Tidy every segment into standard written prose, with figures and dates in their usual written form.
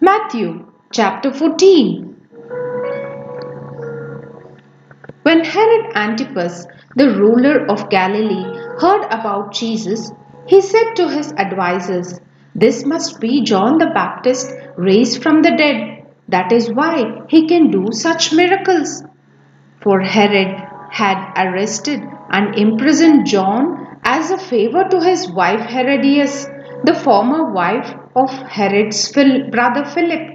Matthew chapter 14. When Herod Antipas, the ruler of Galilee, heard about Jesus, he said to his advisers, "This must be John the Baptist raised from the dead. That is why he can do such miracles." For Herod had arrested and imprisoned John as a favor to his wife Herodias, the former wife of Herod's brother Philip.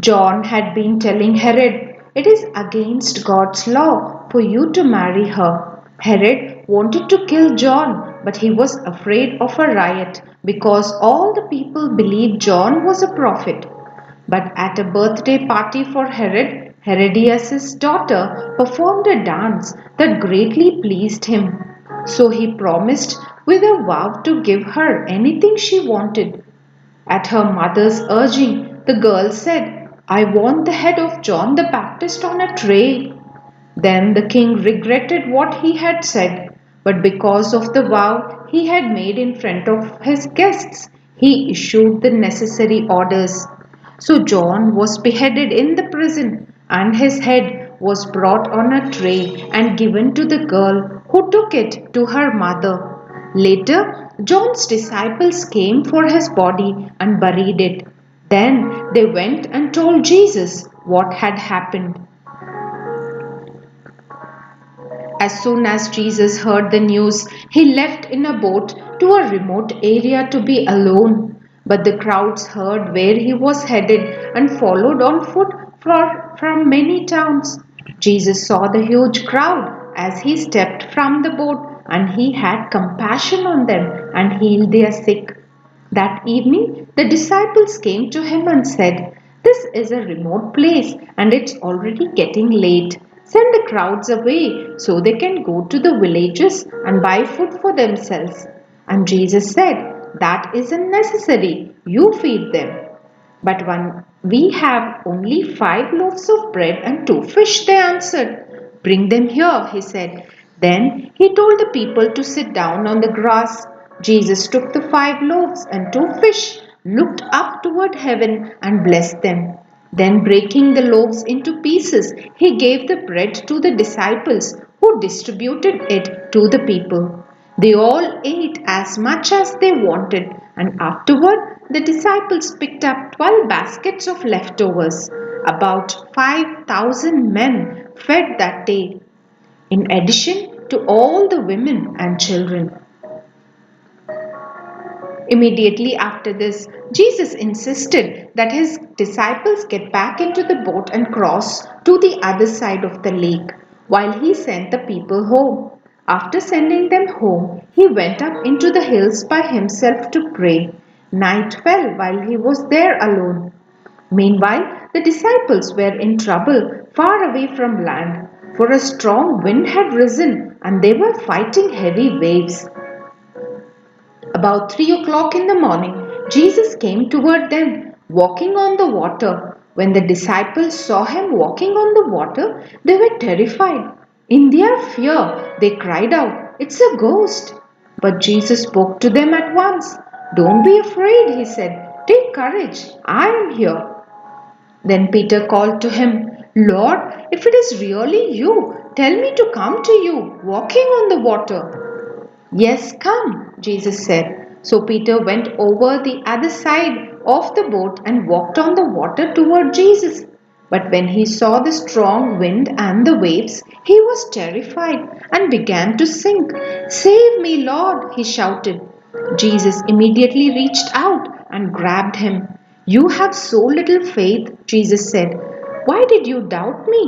John had been telling Herod, "It is against God's law for you to marry her." Herod wanted to kill John, but he was afraid of a riot because all the people believed John was a prophet. But at a birthday party for Herod, Herodias' daughter performed a dance that greatly pleased him. So he promised with a vow to give her anything she wanted. At her mother's urging, the girl said, "I want the head of John the Baptist on a tray." Then the king regretted what he had said, but because of the vow he had made in front of his guests, he issued the necessary orders. So John was beheaded in the prison, and his head was brought on a tray and given to the girl, who took it to her mother. Later, John's disciples came for his body and buried it. Then they went and told Jesus what had happened. As soon as Jesus heard the news, he left in a boat to a remote area to be alone. But the crowds heard where he was headed and followed on foot from many towns. Jesus saw the huge crowd as he stepped from the boat, and he had compassion on them and healed their sick. That evening, the disciples came to him and said, "This is a remote place and it's already getting late. Send the crowds away so they can go to the villages and buy food for themselves." And Jesus said, "That isn't necessary. You feed them." "But when we have only 5 loaves of bread and 2 fish," they answered. "Bring them here," he said. Then he told the people to sit down on the grass. Jesus took the 5 loaves and 2 fish, looked up toward heaven and blessed them. Then breaking the loaves into pieces, he gave the bread to the disciples, who distributed it to the people. They all ate as much as they wanted, and afterward the disciples picked up 12 baskets of leftovers. About 5,000 men fed that day, in addition to all the women and children. Immediately after this, Jesus insisted that his disciples get back into the boat and cross to the other side of the lake while he sent the people home. After sending them home, he went up into the hills by himself to pray. Night fell while he was there alone. Meanwhile, the disciples were in trouble far away from land, for a strong wind had risen and they were fighting heavy waves. About 3 o'clock in the morning, Jesus came toward them, walking on the water. When the disciples saw him walking on the water, they were terrified. In their fear, they cried out, "It's a ghost!" But Jesus spoke to them at once. "Don't be afraid," he said. "Take courage. I am here." Then Peter called to him, "Lord, if it is really you, tell me to come to you, walking on the water." "Yes, come," Jesus said. So Peter went over the other side of the boat and walked on the water toward Jesus. But when he saw the strong wind and the waves, he was terrified and began to sink. "Save me, Lord," he shouted. Jesus immediately reached out and grabbed him. "You have so little faith," Jesus said. "Why did you doubt me?"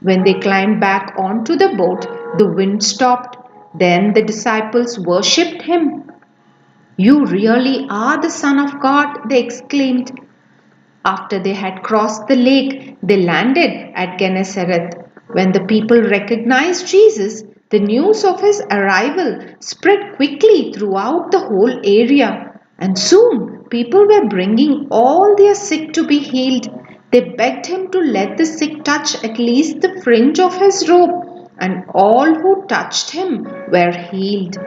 When they climbed back onto the boat, the wind stopped. Then the disciples worshipped him. "You really are the Son of God," they exclaimed. After they had crossed the lake, they landed at Gennesaret. When the people recognized Jesus, the news of his arrival spread quickly throughout the whole area. And soon people were bringing all their sick to be healed. They begged him to let the sick touch at least the fringe of his robe, and all who touched him were healed.